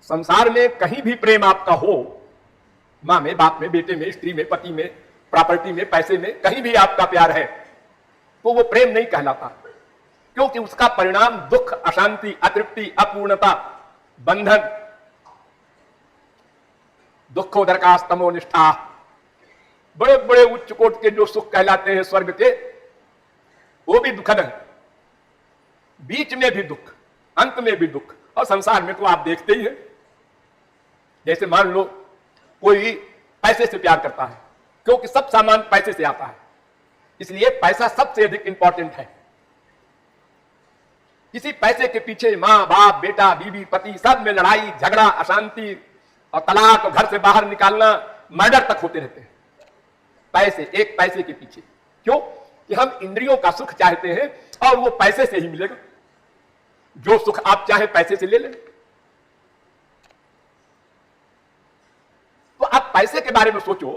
संसार में कहीं भी प्रेम आपका हो, मां में, बाप में, बेटे में, स्त्री में, पति में, प्रॉपर्टी में, पैसे में, कहीं भी आपका प्यार है, तो वो प्रेम नहीं कहलाता, क्योंकि उसका परिणाम दुख, अशांति, अतृप्ति, अपूर्णता, बंधन, दुखोदरकास्तमो निष्ठा, बड़े बड़े उच्च कोट के जो सुख कहलाते हैं स्वर्ग के, वो भी दुखद है, बीच में भी दुख, अंत में भी दुख। और संसार में तो आप देखते ही हैं, जैसे मान लो कोई पैसे से प्यार करता है, क्योंकि सब सामान पैसे से आता है, इसलिए पैसा सबसे अधिक इंपॉर्टेंट है। किसी पैसे के पीछे मां, बाप, बेटा, बीवी, पति, सब में लड़ाई झगड़ा, अशांति और तलाक, घर से बाहर निकालना, मर्डर तक होते रहते हैं पैसे, एक पैसे के पीछे। क्यों? कि हम इंद्रियों का सुख चाहते हैं और वो पैसे से ही मिलेगा। जो सुख आप चाहे पैसे से ले लें। तो आप पैसे के बारे में सोचो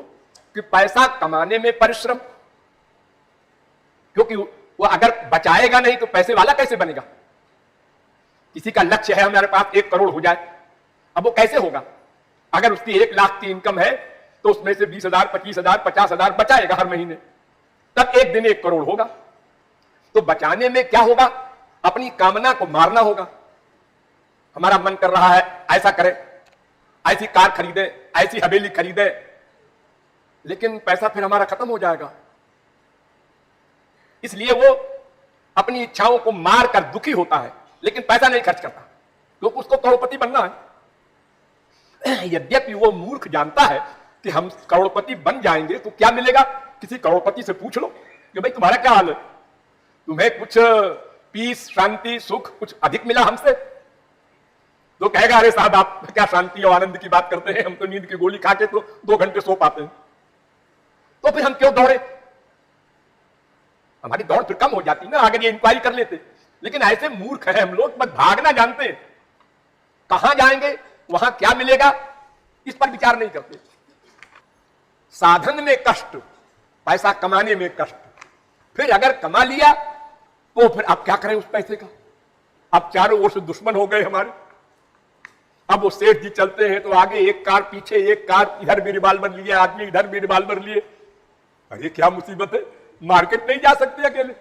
कि पैसा कमाने में परिश्रम, क्योंकि वो अगर बचाएगा नहीं तो पैसे वाला कैसे बनेगा? किसी का लक्ष्य है हमारे पास 1 करोड़ हो जाए, अब वो कैसे होगा? अगर उसकी 1 लाख की इनकम है तो उसमें से 20,000, 25,000, 50,000 बचाएगा हर महीने, तब एक दिन 1 करोड़ होगा। तो बचाने में क्या होगा? अपनी कामना को मारना होगा। हमारा मन कर रहा है ऐसा करें, ऐसी कार खरीदे, ऐसी हवेली खरीदे, लेकिन पैसा फिर हमारा खत्म हो जाएगा, इसलिए वो अपनी इच्छाओं को मार कर दुखी होता है, लेकिन पैसा नहीं खर्च करता, क्योंकि उसको करोड़पति बनना है। यद्यपि वो मूर्ख जानता है कि हम करोड़पति बन जाएंगे तो क्या मिलेगा। किसी करोड़पति से पूछ लो कि भाई तुम्हारा क्या हाल है, तुम्हें कुछ पीस, शांति, सुख कुछ अधिक मिला हमसे? तो कहेगा अरे साहब आप क्या शांति और आनंद की बात करते हैं, हम तो नींद की गोली खा के तो 2 घंटे सो पाते हैं। तो फिर हम क्यों दौड़े? हमारी दौड़ फिर कम हो जाती ना, अगर ये इंक्वायरी कर लेते। लेकिन ऐसे मूर्ख हैं हम लोग, बस भागना जानते हैं, कहां जाएंगे, वहां क्या मिलेगा, इस पर विचार नहीं करते। साधन में कष्ट, पैसा कमाने में कष्ट, फिर अगर कमा लिया तो फिर आप क्या करें उस पैसे का? अब चारों ओर से दुश्मन हो गए हमारे। अब वो सेठ जी चलते हैं तो आगे 1 कार, पीछे 1 कार, इधर भी रिवाल्वर लिए आदमी, इधर भी रिवाल्वर लिए। अरे क्या मुसीबत है, मार्केट नहीं जा सकते अकेले।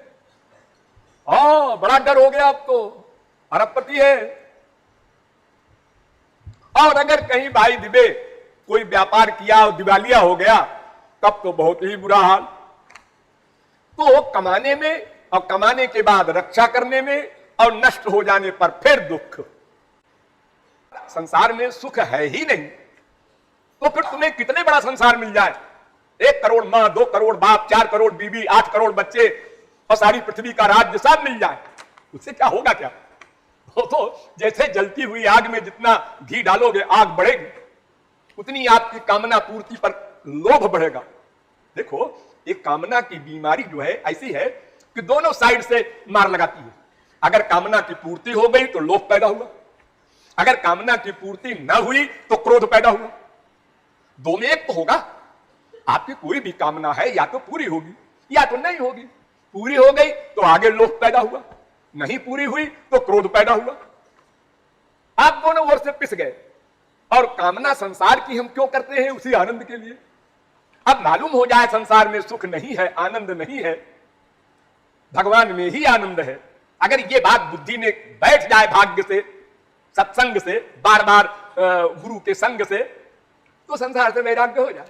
बड़ा डर हो गया अब तो, अरबपति है। और अगर कहीं भाई दिबे कोई व्यापार किया और दिवालिया हो गया, तब तो बहुत ही बुरा हाल। तो कमाने में और कमाने के बाद रक्षा करने में और नष्ट हो जाने पर फिर दुख। संसार में सुख है ही नहीं, तो फिर तुम्हें कितने बड़ा संसार मिल जाए, 1 करोड़ मां, 2 करोड़ बाप, 4 करोड़ बीवी, 8 करोड़ बच्चे और सारी पृथ्वी का राज्य सब मिल जाए, उससे क्या होगा? क्या तो जैसे जलती हुई आग में जितना घी डालोगे आग बढ़ेगी, उतनी आपकी कामना पूर्ति पर लोभ बढ़ेगा। देखो, एक कामना की बीमारी जो है ऐसी है कि दोनों साइड से मार लगाती है। अगर कामना की पूर्ति हो गई तो लोभ पैदा हुआ, अगर कामना की पूर्ति न हुई तो क्रोध पैदा हुआ। दोनों एक तो होगा। आपकी कोई भी कामना है या तो पूरी होगी या तो नहीं होगी। पूरी हो गई तो आगे लोभ पैदा हुआ, नहीं पूरी हुई तो क्रोध पैदा हुआ। आप दोनों ओर से पिस गए। और कामना संसार की हम क्यों करते हैं? उसी आनंद के लिए। अब मालूम हो जाए संसार में सुख नहीं है, आनंद नहीं है, भगवान में ही आनंद है। अगर ये बात बुद्धि में बैठ जाए भाग्य से, सत्संग से, बार बार गुरु के संग से, तो संसार से वैराग्य हो जाए।